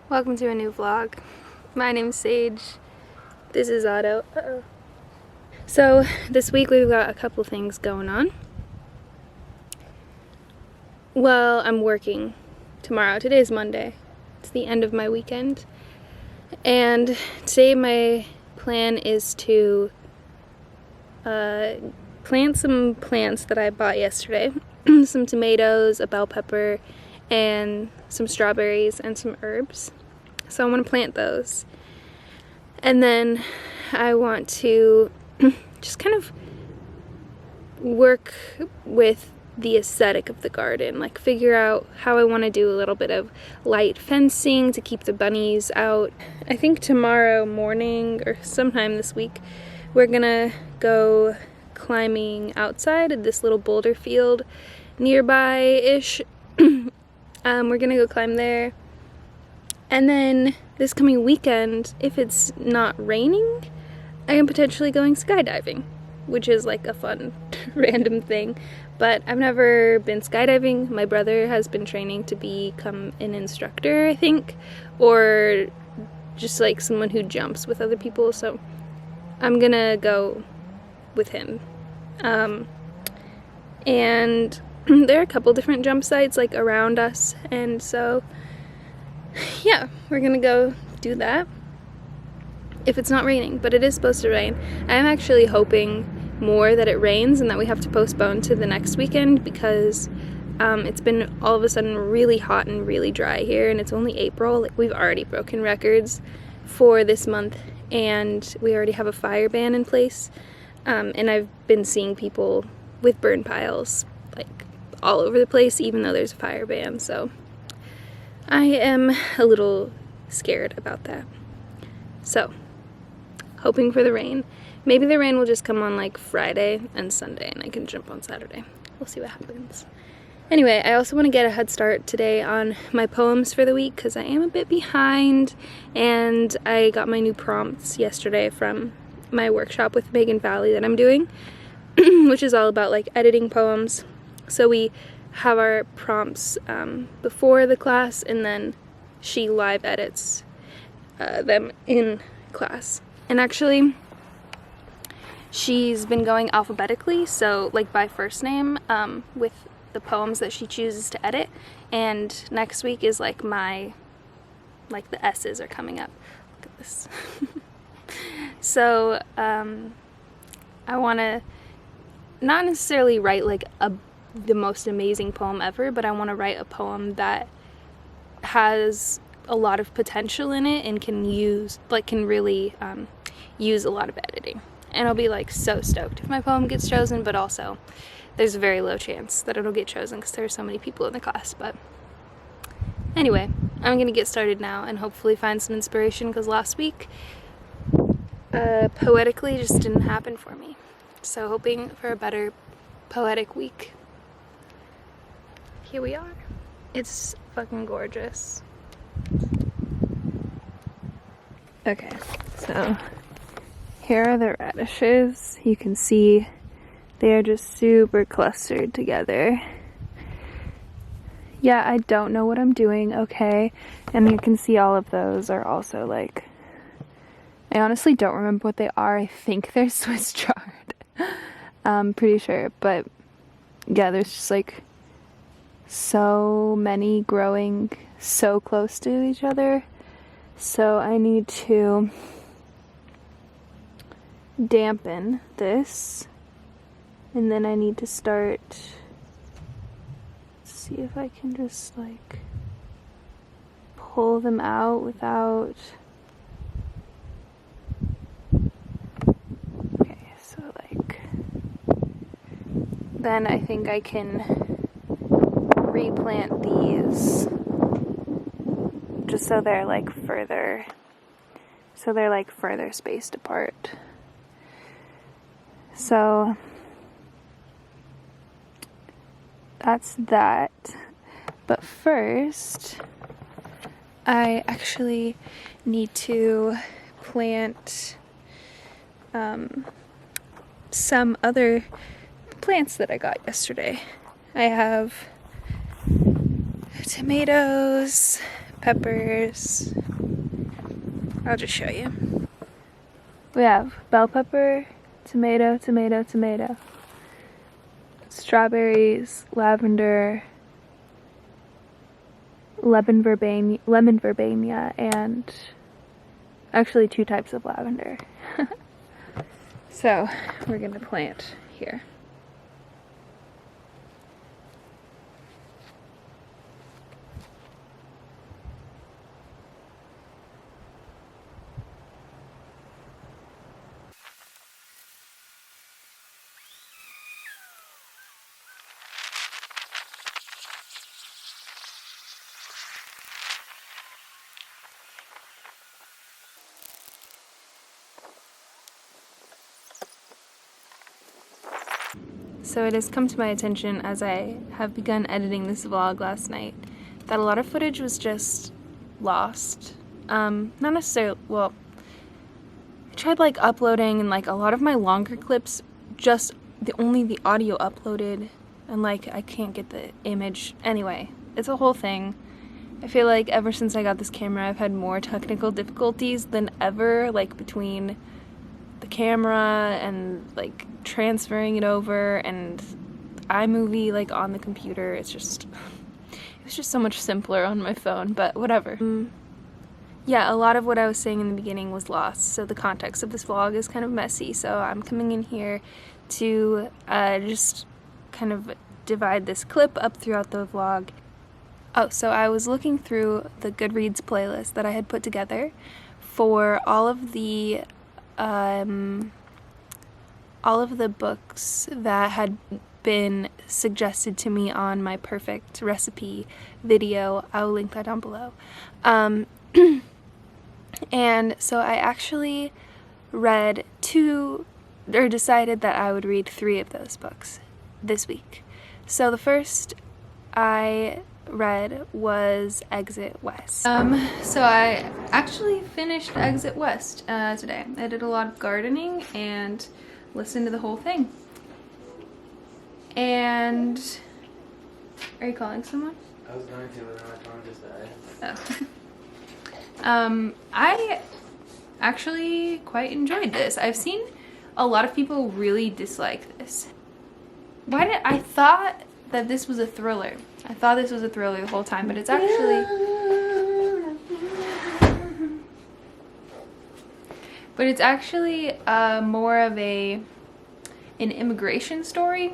Welcome to a new vlog. My name's Sage. This is Otto. So this week we've got a couple things going on. Well, I'm working tomorrow. Today's Monday. It's the end of my weekend. And today my plan is to plant some plants that I bought yesterday. Some tomatoes, a bell pepper, and some strawberries and some herbs. So I want to plant those. And then I want to just kind of work with the aesthetic of the garden, like figure out how I want to do a little bit of light fencing to keep the bunnies out. I think tomorrow morning or sometime this week we're gonna go climbing outside at this little boulder field nearby-ish. We're gonna go climb there. And then this coming weekend, if it's not raining, I am potentially going skydiving, which is like a fun random thing. But I've never been skydiving. My brother has been training to become an instructor, I think, or just like someone who jumps with other people. So I'm gonna go with him. And there are a couple different jump sites like around us, and so yeah, we're gonna go do that if it's not raining, but it is supposed to rain. I'm actually hoping more that it rains and that we have to postpone to the next weekend because it's been all of a sudden really hot and really dry here, and it's only April. Like, we've already broken records for this month, and we already have a fire ban in place, and I've been seeing people with burn piles like all over the place even though there's a fire ban, so I am a little scared about that. So, hoping for the rain. Maybe the rain will just come on like Friday and Sunday and I can jump on Saturday. We'll see what happens. Anyway, I also want to get a head start today on my poems for the week because I am a bit behind, and I got my new prompts yesterday from my workshop with Megan Valley that I'm doing, which is all about like editing poems. So we have our prompts before the class, and then she live edits them in class. And actually, she's been going alphabetically, so like by first name, with the poems that she chooses to edit. And next week is like the S's are coming up. Look at this. So I want to not necessarily write like the most amazing poem ever, but I want to write a poem that has a lot of potential in it and can really use a lot of editing. And I'll be like so stoked if my poem gets chosen, but also there's a very low chance that it'll get chosen because there are so many people in the class. But anyway, I'm gonna get started now and hopefully find some inspiration, because last week poetically just didn't happen for me. So hoping for a better poetic week. Here we are. It's fucking gorgeous. Okay, so here are the radishes. You can see they are just super clustered together. Yeah, I don't know what I'm doing, okay? And you can see all of those are also like, I honestly don't remember what they are. I think they're Swiss chard. I'm pretty sure, but yeah, there's just like so many growing so close to each other. So I need to dampen this, and then I need to start, see if I can just like pull them out without, okay, so like then I think I can replant these just so they're like further spaced apart. So that's that. But first, I actually need to plant some other plants that I got yesterday. I have tomatoes, peppers. I'll just show you. We have bell pepper, tomato, tomato, tomato, strawberries, lavender, lemon verbena, and actually 2 types of lavender. So we're gonna plant here. So it has come to my attention as I have begun editing this vlog last night that a lot of footage was just lost. Not necessarily, well, I tried like uploading and like a lot of my longer clips just only the audio uploaded and like I can't get the image. Anyway, it's a whole thing. I feel like ever since I got this camera I've had more technical difficulties than ever, like between the camera and like transferring it over and iMovie like on the computer. It was just so much simpler on my phone, but whatever. Yeah, a lot of what I was saying in the beginning was lost, so the context of this vlog is kind of messy, so I'm coming in here to just kind of divide this clip up throughout the vlog. Oh, so I was looking through the Goodreads playlist that I had put together for all of the books that had been suggested to me on my perfect recipe video. I will link that down below. And so I actually read decided that I would read 3 of those books this week. So the first I read was Exit West. So I actually finished Exit West today. I did a lot of gardening and listened to the whole thing. And are you calling someone? I was going to, but then my phone just died. Oh. I actually quite enjoyed this. I've seen a lot of people really dislike this. I thought that this was a thriller. I thought this was a thriller the whole time, but it's actually... But it's actually more of an immigration story.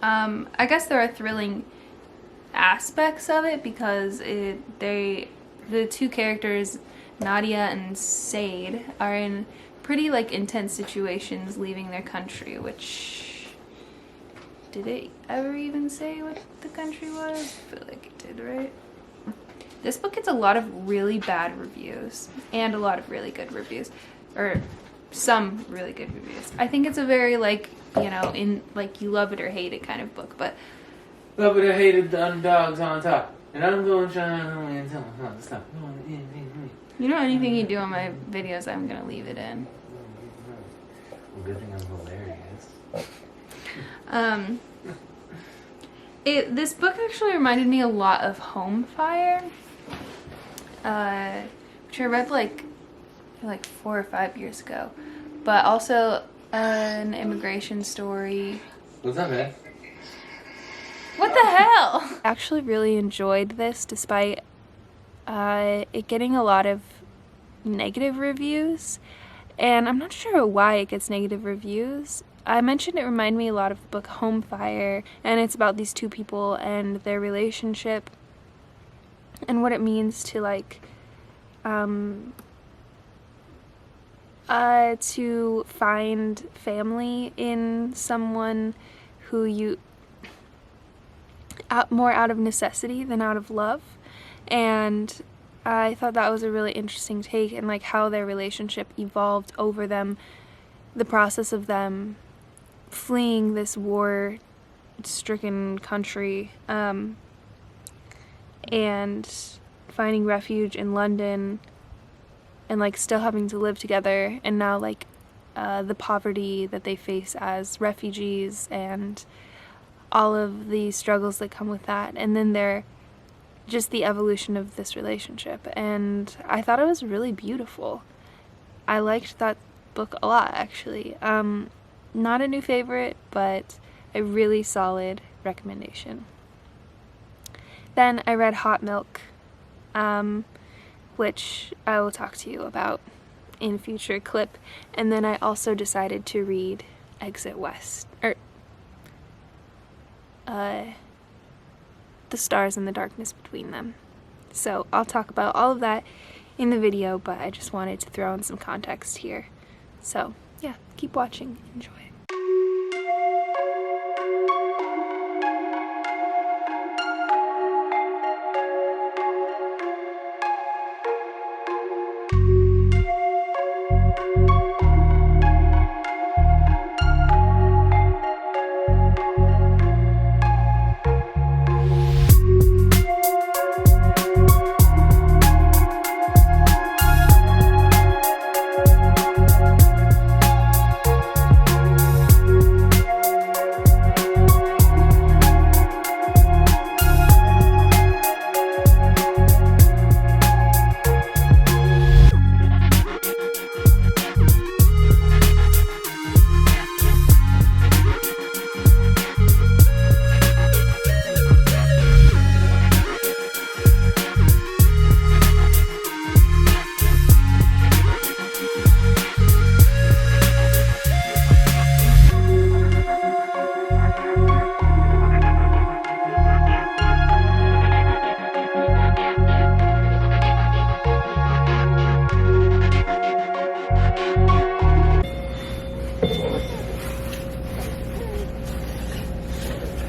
I guess there are thrilling aspects of it because the 2 characters, Nadia and Said, are in pretty like intense situations leaving their country, which... Did it ever even say what the country was? I feel like it did, right? This book gets a lot of really bad reviews and a lot of really good reviews, or some really good reviews. I think it's a very like, you know, in like you love it or hate it kind of book, but love it or hate it, the underdogs on top, and I'm going to try and stop. You know, anything you do on my videos, I'm gonna leave it in. Well, good thing I'm hilarious. This book actually reminded me a lot of Home Fire, which I read like 4 or 5 years ago, but also an immigration story. What's up, man? What the hell? I actually really enjoyed this despite it getting a lot of negative reviews, and I'm not sure why it gets negative reviews. I mentioned it reminded me a lot of the book Home Fire, and it's about these 2 people and their relationship and what it means to like to find family in someone who you more out of necessity than out of love. And I thought that was a really interesting take, and like how their relationship evolved over the process of them fleeing this war-stricken country and finding refuge in London and like still having to live together, and now like the poverty that they face as refugees and all of the struggles that come with that, and then their just the evolution of this relationship, and I thought it was really beautiful. I liked that book a lot, actually. Not a new favorite, but a really solid recommendation. Then I read Hot Milk, which I will talk to you about in a future clip, and then I also decided to read Exit West, or The Stars and the Darkness Between Them. So I'll talk about all of that in the video, but I just wanted to throw in some context here. So yeah, keep watching, enjoy.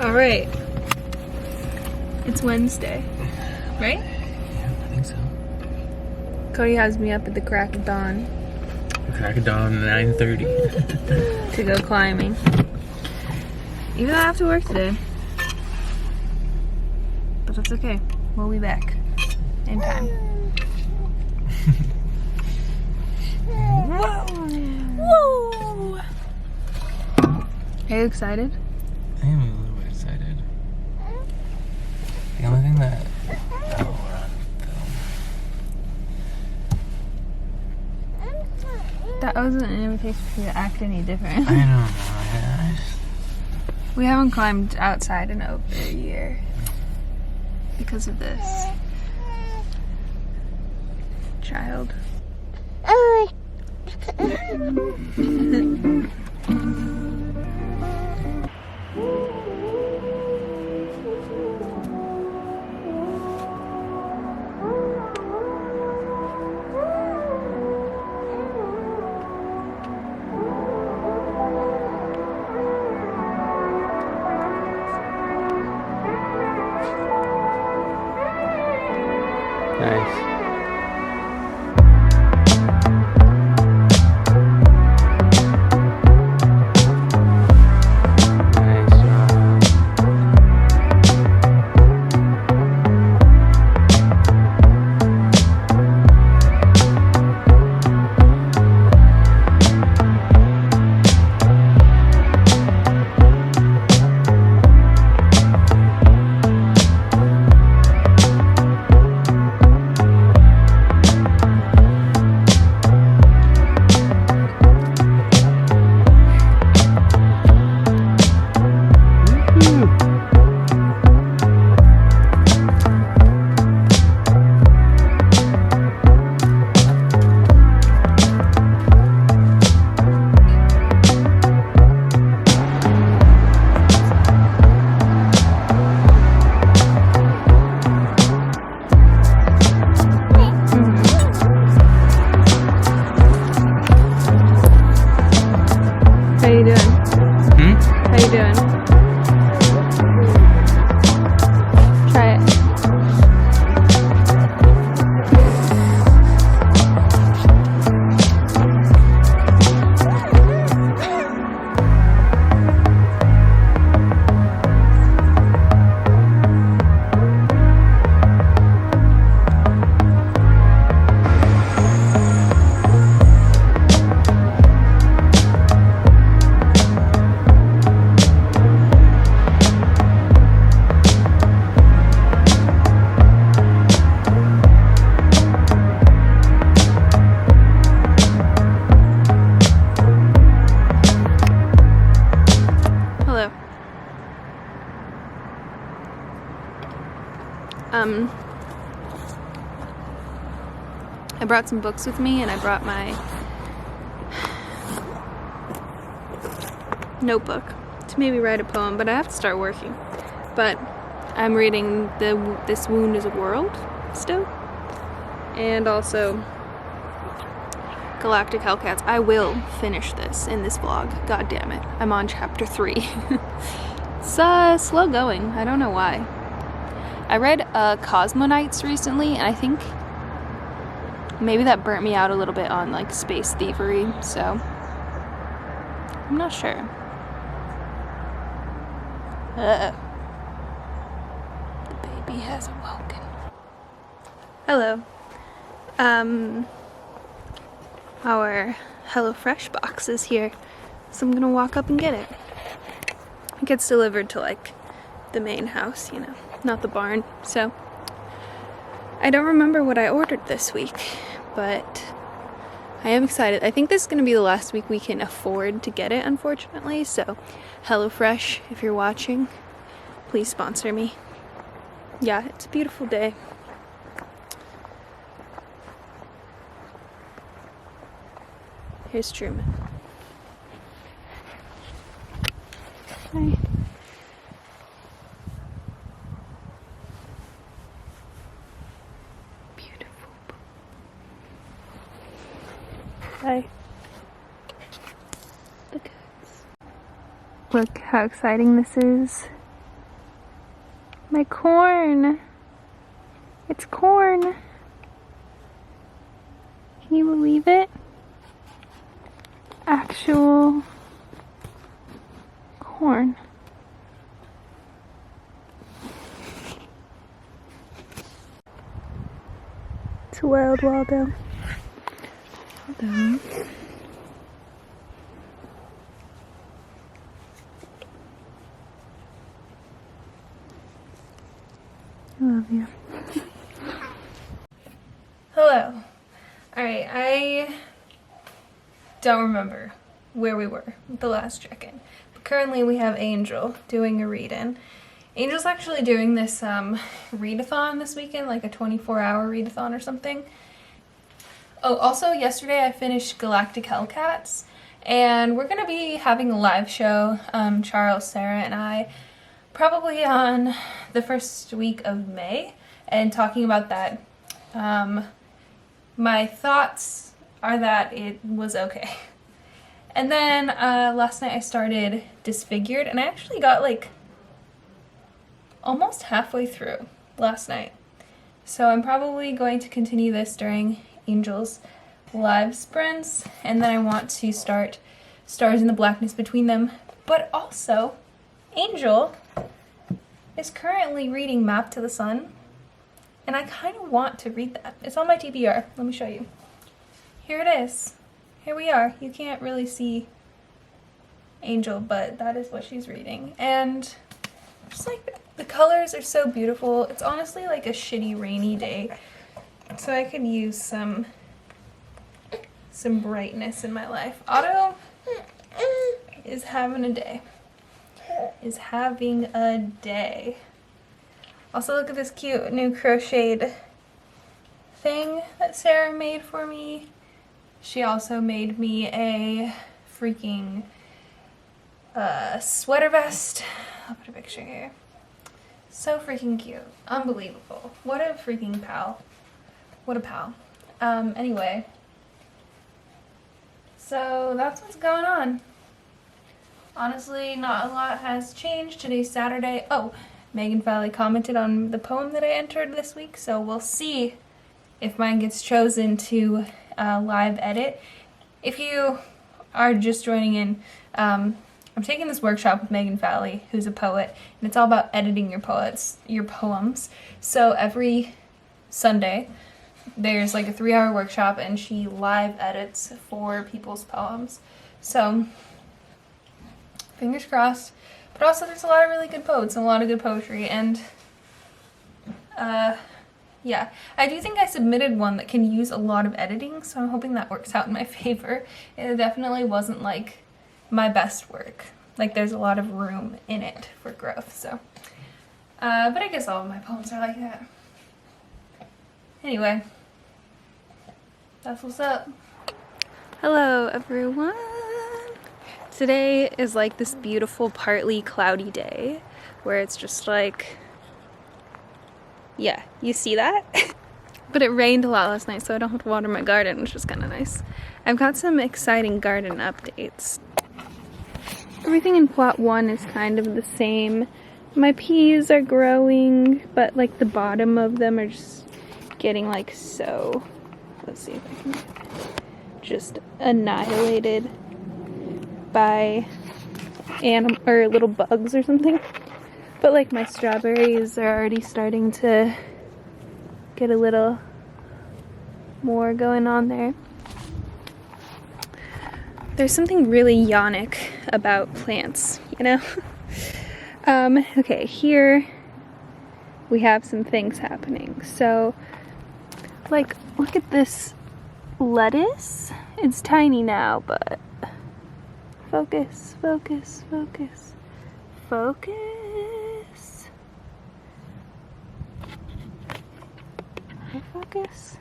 Alright, it's Wednesday, right? Yeah, I think so. Cody has me up at the crack of dawn. The crack of dawn, 9:30. To go climbing. Even though I have to work today. But that's okay, we'll be back in time. Whoa! Are you excited? I am a little bit excited. The only thing that... Oh, we're on film. That wasn't an invitation for you to act any different. I don't know. I just... We haven't climbed outside in over a year because of this child. Nice. I brought some books with me, and I brought my notebook to maybe write a poem, but I have to start working. But I'm reading This Wound is a World still, and also Galactic Hellcats. I will finish this in this vlog. God damn it. I'm on chapter 3. It's slow going. I don't know why. I read Cosmonites recently, and I think maybe that burnt me out a little bit on like space thievery, so I'm not sure. The baby has awoken. Hello. Our HelloFresh box is here, so I'm gonna walk up and get it. It gets delivered to like the main house, you know, not the barn. So I don't remember what I ordered this week, but I am excited. I think this is gonna be the last week we can afford to get it, unfortunately. So HelloFresh, if you're watching, please sponsor me. Yeah, it's a beautiful day. Here's Truman. Hi. Beautiful. Hi. The cats. Look how exciting this is. My corn. It's corn. Can you believe it? Actual corn. It's a wild Waldo. Waldo. I love you. Hello. Alright, I don't remember where we were with the last check-in. But currently we have Angel doing a read-in. Angel's actually doing this readathon this weekend, like a 24-hour readathon or something. Oh, also yesterday I finished Galactic Hellcats, and we're gonna be having a live show, Charles, Sarah, and I, probably on the first week of May, and talking about that. My thoughts are that it was okay. And then last night I started Disfigured, and I actually got like almost halfway through last night. So I'm probably going to continue this during Angel's live sprints, and then I want to start Stars in the Blackness between them. But also, Angel is currently reading Map to the Sun, and I kind of want to read that. It's on my TBR. Let me show you. Here it is. Here we are. You can't really see Angel, but that is what she's reading. And just like the colors are so beautiful. It's honestly like a shitty rainy day, so I could use some brightness in my life. Otto is having a day. Is having a day. Also, look at this cute new crocheted thing that Sarah made for me. She also made me a freaking sweater vest. I'll put a picture here. So freaking cute. Unbelievable. What a freaking pal. What a pal. Anyway. So that's what's going on. Honestly, not a lot has changed. Today's Saturday. Oh, Megan finally commented on the poem that I entered this week, so we'll see if mine gets chosen to live edit. If you are just joining in, I'm taking this workshop with Megan Falley, who's a poet, and it's all about editing your poems. So every Sunday, there's like a 3-hour workshop, and she live edits for people's poems. So fingers crossed. But also there's a lot of really good poets and a lot of good poetry, and yeah, I do think I submitted one that can use a lot of editing, so I'm hoping that works out in my favor. It definitely wasn't like my best work. Like, there's a lot of room in it for growth, so. But I guess all of my poems are like that. Anyway. That's what's up. Hello everyone. Today is like this beautiful partly cloudy day where it's just like, yeah, you see that? But it rained a lot last night, so I don't have to water my garden, which is kind of nice. I've got some exciting garden updates. Everything in plot 1 is kind of the same. My peas are growing, but like the bottom of them are just getting like so, let's see if I can, just annihilated by little bugs or something. But like my strawberries are already starting to get a little more going on there. There's something really yonic about plants, you know? Okay, here we have some things happening. So, like, look at this lettuce. It's tiny now, but focus, focus, focus, focus. Focus.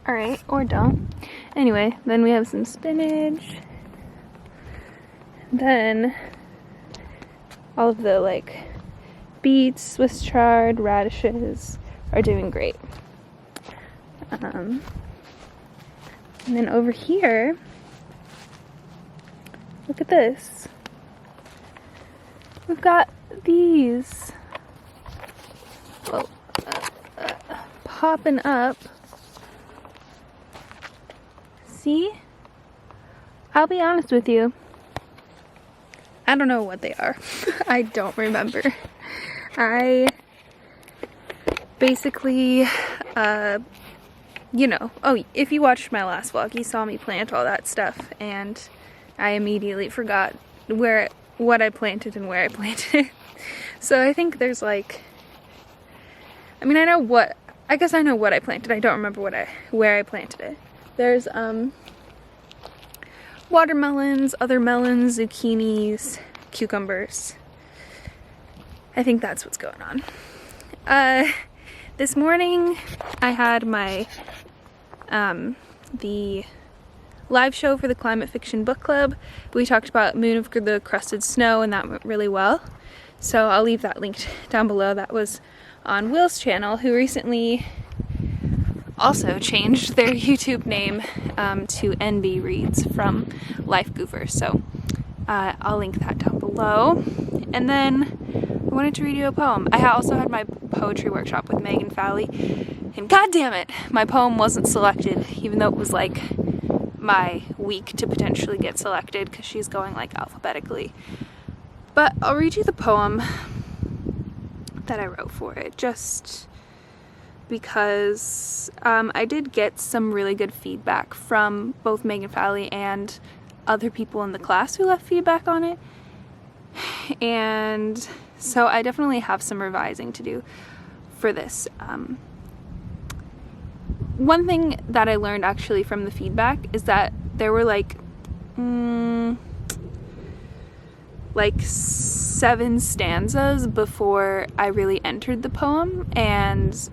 Alright, or don't. Anyway, then we have some spinach. Then all of the like beets, Swiss chard, radishes are doing great. And then over here, look at this. We've got these popping up. See? I'll be honest with you. I don't know what they are. I don't remember. I basically, you know, oh, if you watched my last vlog, you saw me plant all that stuff, and I immediately forgot what I planted and where I planted it. So I think there's like, I mean, I guess I know what I planted. I don't remember where I planted it. There's watermelons, other melons, zucchinis, cucumbers. I think that's what's going on. This morning I had my the live show for the Climate Fiction Book Club. We talked about Moon of the Crusted Snow, and that went really well. So I'll leave that linked down below. That was on Will's channel, who recently also changed their YouTube name to NB Reads from Life Goover. So I'll link that down below. And then I wanted to read you a poem. I also had my poetry workshop with Meg and Fally, and god damn it, my poem wasn't selected, even though it was like my week to potentially get selected because she's going like alphabetically. But I'll read you the poem that I wrote for it, just because I did get some really good feedback from both Meg and Fally and other people in the class who left feedback on it. And so I definitely have some revising to do for this. One thing that I learned actually from the feedback is that there were like 7 stanzas before I really entered the poem, and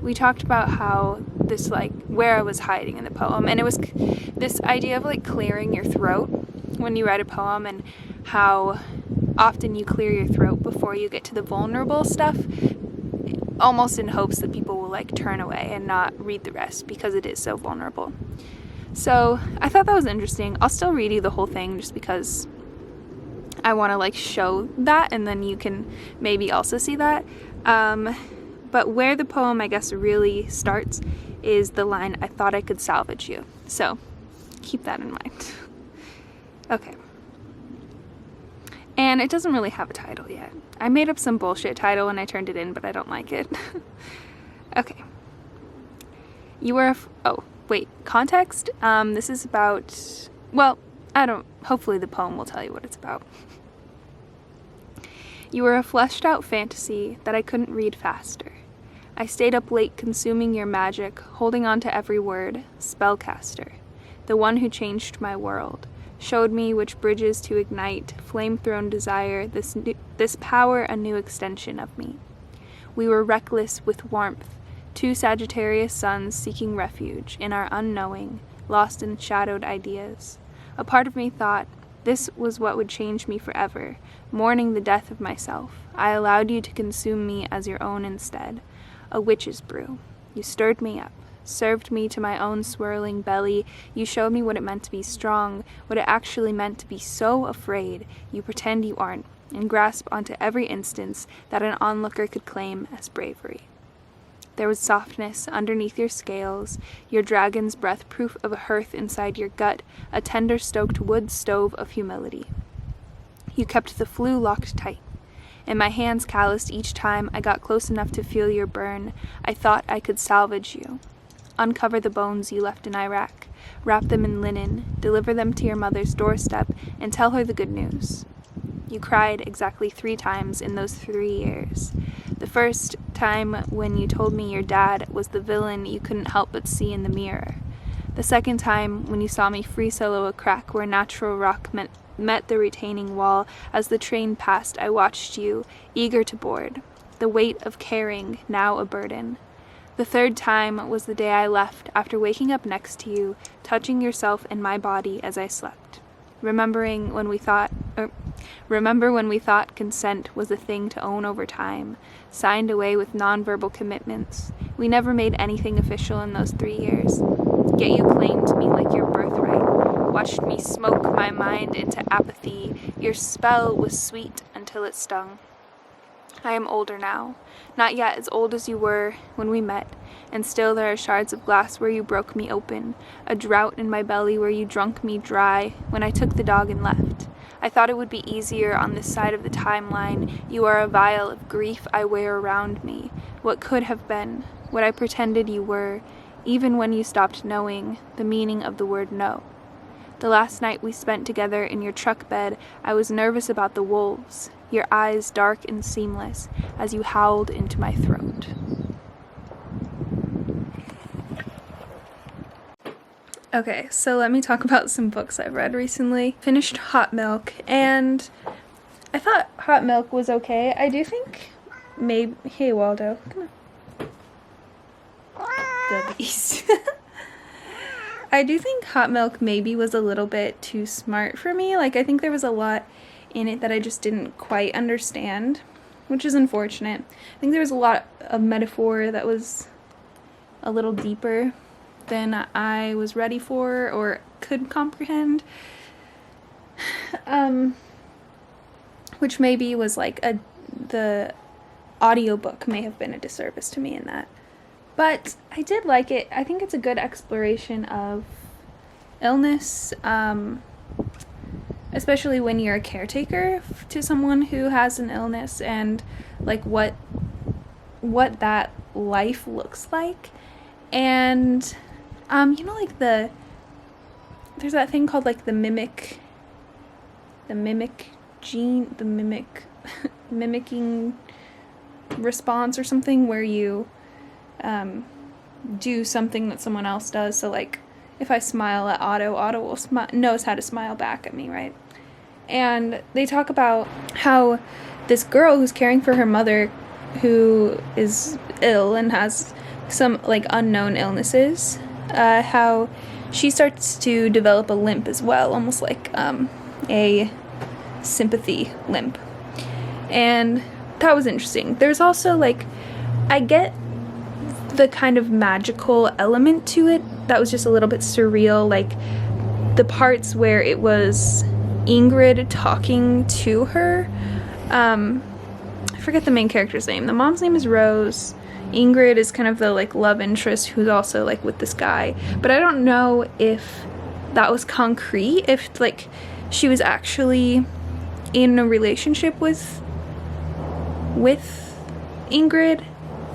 we talked about how this, like, where I was hiding in the poem, and it was this idea of like clearing your throat when you write a poem, and how often you clear your throat before you get to the vulnerable stuff, almost in hopes that people will like turn away and not read the rest because it is so vulnerable. So I thought that was interesting. I'll still read you the whole thing just because I want to like show that, and then you can maybe also see that. But where the poem, I guess, really starts is the line, "I thought I could salvage you." So keep that in mind. Okay. And it doesn't really have a title yet. I made up some bullshit title when I turned it in, but I don't like it. Okay. You were oh, wait, context? This is about, well, hopefully the poem will tell you what it's about. You were a fleshed out fantasy that I couldn't read faster. I stayed up late consuming your magic, holding on to every word, spellcaster. The one who changed my world, showed me which bridges to ignite, flame-thrown desire, this power a new extension of me. We were reckless with warmth, 2 Sagittarius suns seeking refuge in our unknowing, lost in shadowed ideas. A part of me thought this was what would change me forever, mourning the death of myself. I allowed you to consume me as your own instead. A witch's brew. You stirred me up, served me to my own swirling belly. You showed me what it meant to be strong, what it actually meant to be so afraid you pretend you aren't, and grasp onto every instance that an onlooker could claim as bravery. There was softness underneath your scales, your dragon's breath proof of a hearth inside your gut, a tender-stoked wood stove of humility. You kept the flue locked tight, and my hands calloused each time I got close enough to feel your burn. I thought I could salvage you. Uncover the bones you left in Iraq, wrap them in linen, deliver them to your mother's doorstep, and tell her the good news. You cried exactly 3 times in those 3 years. The first time when you told me your dad was the villain you couldn't help but see in the mirror. The second time when you saw me free solo a crack where natural rock met the retaining wall. As the train passed, I watched you, eager to board, the weight of caring now a burden. The third time was the day I left after waking up next to you, touching yourself and my body as I slept. Remember when we thought consent was a thing to own over time, signed away with nonverbal commitments. We never made anything official in those 3 years, yet you claimed me like your birthright, watched me smoke my mind into apathy. Your spell was sweet until it stung. I am older now, not yet as old as you were when we met, and still there are shards of glass where you broke me open, a drought in my belly where you drunk me dry when I took the dog and left. I thought it would be easier on this side of the timeline. You are a vial of grief I wear around me, what could have been, what I pretended you were, even when you stopped knowing the meaning of the word no. The last night we spent together in your truck bed, I was nervous about the wolves, your eyes dark and seamless as you howled into my throat. Okay, so let me talk about some books I've read recently. Finished Hot Milk, and I thought Hot Milk was okay. I do think maybe... Hey, Waldo. Come on. The beast. I do think Hot Milk maybe was a little bit too smart for me. Like, I think there was a lot in it that I just didn't quite understand, which is unfortunate. I think there was a lot of metaphor that was a little deeper than I was ready for or could comprehend, which maybe was like the audiobook may have been a disservice to me in that, but I did like it. I think it's a good exploration of illness, especially when you're a caretaker to someone who has an illness, and like what that life looks like. And you know, like there's that thing called like the mimic gene, the mimicking response or something, where you do something that someone else does. So like if I smile at Otto will knows how to smile back at me, right? And they talk about how this girl who's caring for her mother, who is ill and has some like unknown illnesses, how she starts to develop a limp as well, almost like a sympathy limp. And that was interesting. There's also like, I get the kind of magical element to it that was just a little bit surreal, like the parts where it was Ingrid talking to her. I forget the main character's name. The mom's name is Rose. Ingrid is kind of the like love interest who's also like with this guy, but I don't know if that was concrete, if like she was actually in a relationship with Ingrid.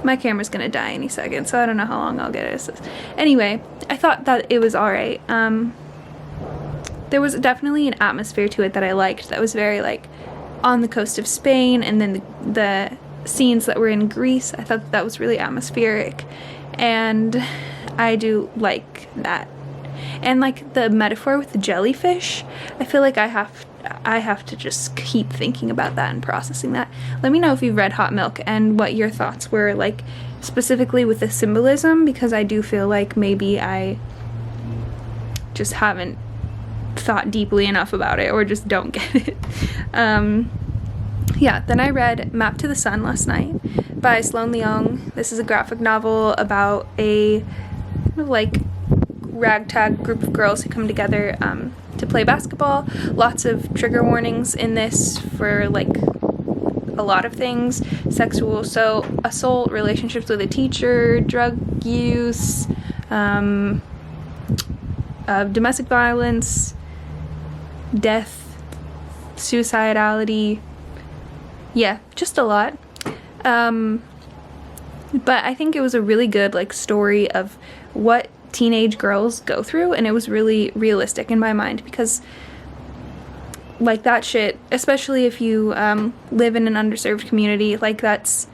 My camera's gonna die any second, so I don't know how long I'll get it. Anyway, I thought that it was alright. There was definitely an atmosphere to it that I liked, that was very like on the coast of Spain, and then the scenes that were in Greece, I thought that was really atmospheric, and I do like that. And like the metaphor with the jellyfish, I feel like I have to just keep thinking about that and processing that. Let me know if you've read Hot Milk and what your thoughts were, like specifically with the symbolism, because I do feel like maybe I just haven't thought deeply enough about it, or just don't get it. Yeah, then I read Map to the Sun last night by Sloan Leong. This is a graphic novel about a kind of like ragtag group of girls who come together to play basketball. Lots of trigger warnings in this for like a lot of things: sexual assault, relationships with a teacher, drug use, domestic violence, death, suicidality. Yeah, just a lot. But I think it was a really good like story of what teenage girls go through, and it was really realistic in my mind, because like that shit, especially if you live in an underserved community, like that's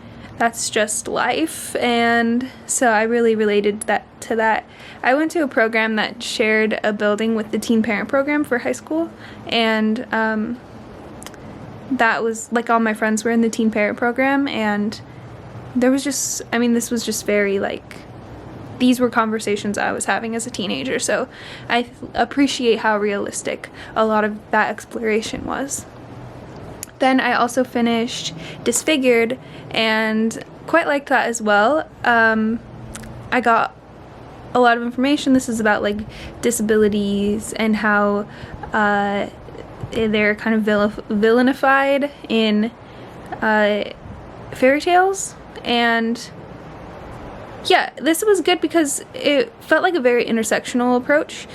just life. And so I really related to that. I went to a program that shared a building with the teen parent program for high school, and that was like all my friends were in the teen parent program, and there was just, I mean, this was just very like, these were conversations I was having as a teenager, so I appreciate how realistic a lot of that exploration was. Then I also finished Disfigured, and quite liked that as well. I got a lot of information. This is about like disabilities and how they're kind of villainified in fairy tales. And yeah, this was good because it felt like a very intersectional approach,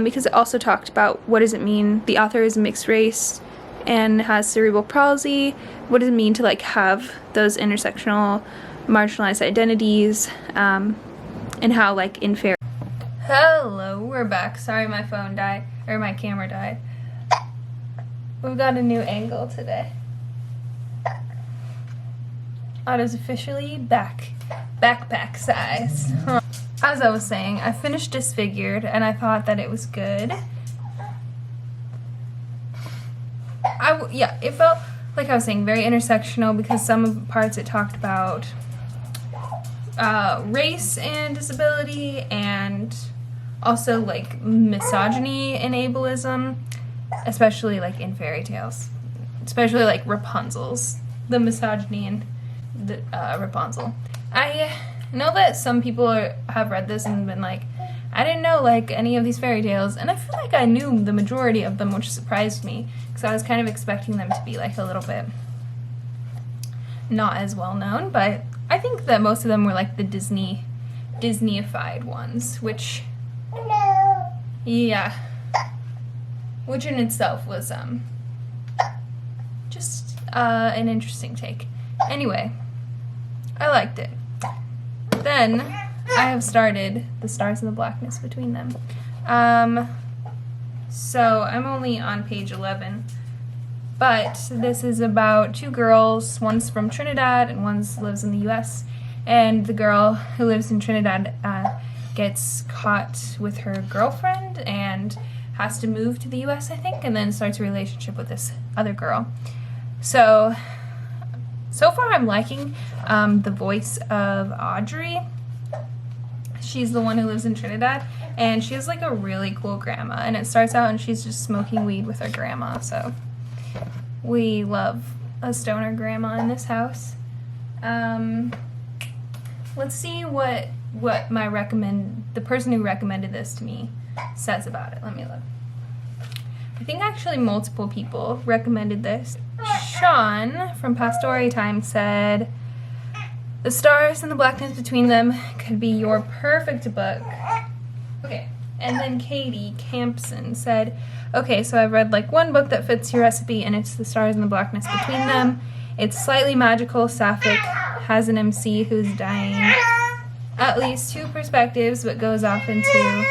because it also talked about what does it mean, the author is mixed race and has cerebral palsy, what does it mean to like have those intersectional marginalized identities, and how like in fairy. Hello, we're back. Sorry my phone died, or my camera died. We've got a new angle today. Otto's officially backpack size. As I was saying, I finished Disfigured, and I thought that it was good. Yeah, it felt like I was saying very intersectional, because some of the parts it talked about race and disability, and also like misogyny and ableism, especially like in fairy tales, especially like Rapunzel's, the misogyny and the Rapunzel. I know that some people have read this and been like, I didn't know like any of these fairy tales, and I feel like I knew the majority of them, which surprised me, because I was kind of expecting them to be like a little bit not as well known. But I think that most of them were like the Disneyified ones, which yeah, which in itself was just an interesting take. Anyway, I liked it. Then I have started The Stars and the Blackness Between Them. So I'm only on page 11, but this is about two girls. One's from Trinidad and one lives in the US. And the girl who lives in Trinidad gets caught with her girlfriend and has to move to the US, I think, and then starts a relationship with this other girl. So far I'm liking the voice of Agee. She's the one who lives in Trinidad, and she has like a really cool grandma, and it starts out and she's just smoking weed with her grandma, so we love a stoner grandma in this house. Let's see what the person who recommended this to me says about it. Let me look. I think actually multiple people recommended this. Sean from Pastory Time said, "The Stars and the Blackness Between Them could be your perfect book." Okay. And then Katie Campson said, "Okay, so I've read like one book that fits your recipe, and it's The Stars and the Blackness Between Them. It's slightly magical, sapphic, has an MC who's dying. At least two perspectives, but goes off into..."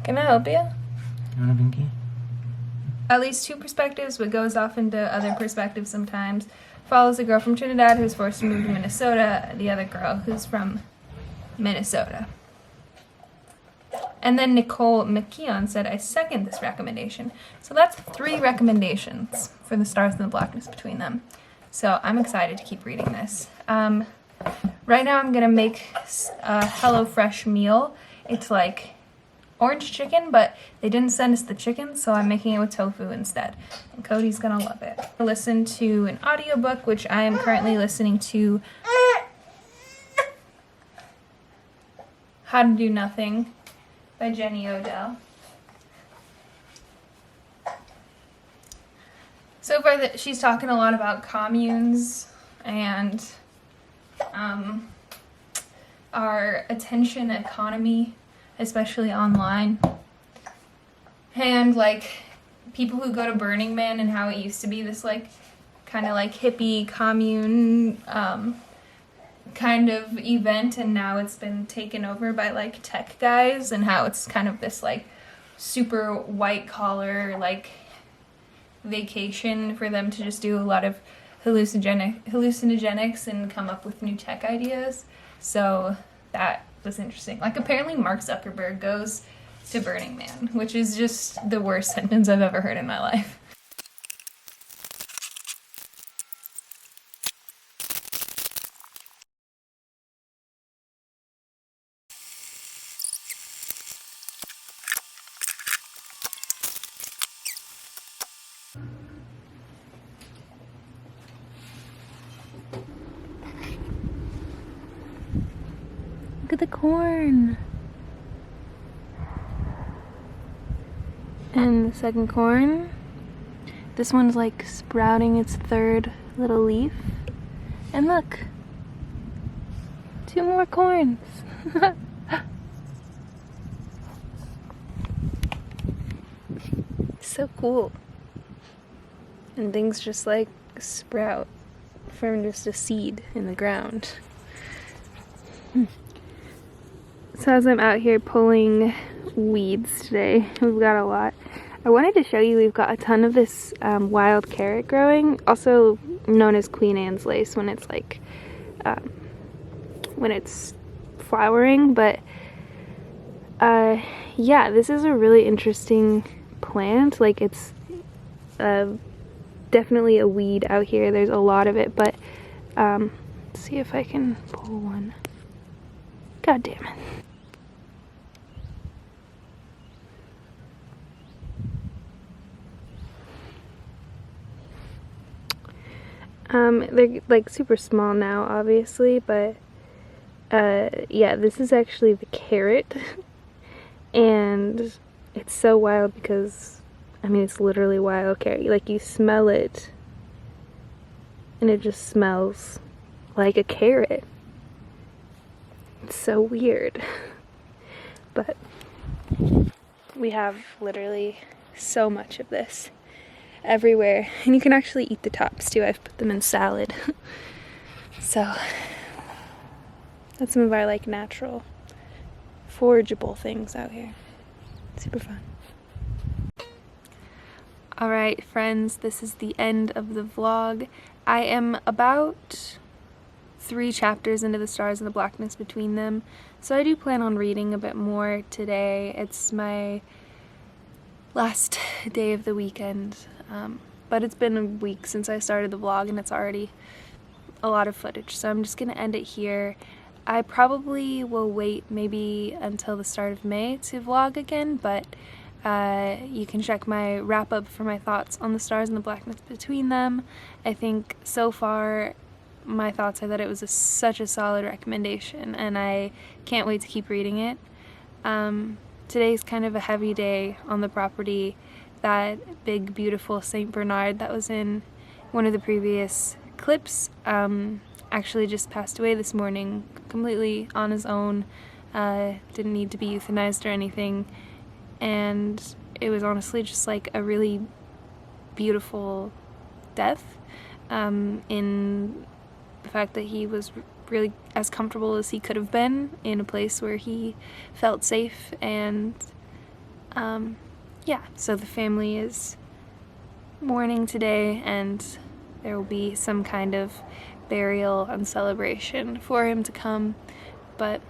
Can I help you? You want a binky? "At least two perspectives, but goes off into other perspectives sometimes. Follows a girl from Trinidad who's forced to move to Minnesota, the other girl who's from Minnesota." And then Nicole McKeon said, I second this recommendation. So that's 3 recommendations for the Stars and the Blackness Between Them. So I'm excited to keep reading this. Right now I'm gonna make a HelloFresh meal. It's like orange chicken, but they didn't send us the chicken, so I'm making it with tofu instead. And Cody's gonna love it. Listen to an audiobook, which I am currently listening to How to Do Nothing by Jenny Odell. So far, she's talking a lot about communes and our attention economy, especially online, and like people who go to Burning Man and how it used to be this like kind of like hippie commune kind of event, and now it's been taken over by like tech guys, and how it's kind of this like super white collar like vacation for them to just do a lot of hallucinogenics and come up with new tech ideas. So that was interesting. Like apparently Mark Zuckerberg goes to Burning Man, which is just the worst sentence I've ever heard in my life. Look at the corn. And the second corn. This one's like sprouting its 3rd little leaf. And look, 2 more corns. So cool. And things just like sprout from just a seed in the ground. So as I'm out here pulling weeds today, we've got a lot. I wanted to show you we've got a ton of this wild carrot growing, also known as Queen Anne's lace when it's like when it's flowering. But yeah, this is a really interesting plant. Like it's definitely a weed out here. There's a lot of it, but let's see if I can pull one. God damn it. They're like super small now, obviously, but yeah, this is actually the carrot, and it's so wild because, I mean, it's literally wild carrot. Like, you smell it, and it just smells like a carrot. It's so weird. But we have literally so much of this everywhere, and you can actually eat the tops too. I've put them in salad. So that's some of our like natural forageable things out here. Super fun. Alright friends, this is the end of the vlog. I am about 3 chapters into the Stars and the Blackness Between Them, so I do plan on reading a bit more today. It's my last day of the weekend, but it's been a week since I started the vlog and it's already a lot of footage, so I'm just gonna end it here. I probably will wait maybe until the start of May to vlog again, but you can check my wrap-up for my thoughts on the Stars and the Blackness Between Them. I think so far my thoughts are that it was such a solid recommendation, and I can't wait to keep reading it. Today's kind of a heavy day on the property. That big beautiful St. Bernard that was in one of the previous clips actually just passed away this morning, completely on his own. Didn't need to be euthanized or anything, and it was honestly just like a really beautiful death, in the fact that he was really as comfortable as he could have been in a place where he felt safe. And yeah, so the family is mourning today, and there will be some kind of burial and celebration for him to come. But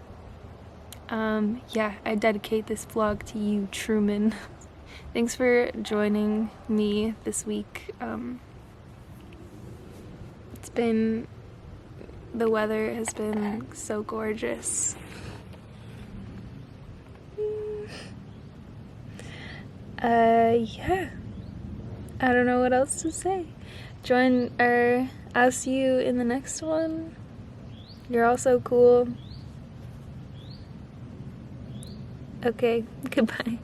Yeah, I dedicate this vlog to you, Truman. Thanks for joining me this week. The weather has been so gorgeous. Yeah. I don't know what else to say. I'll see you in the next one. You're all so cool. Okay, goodbye.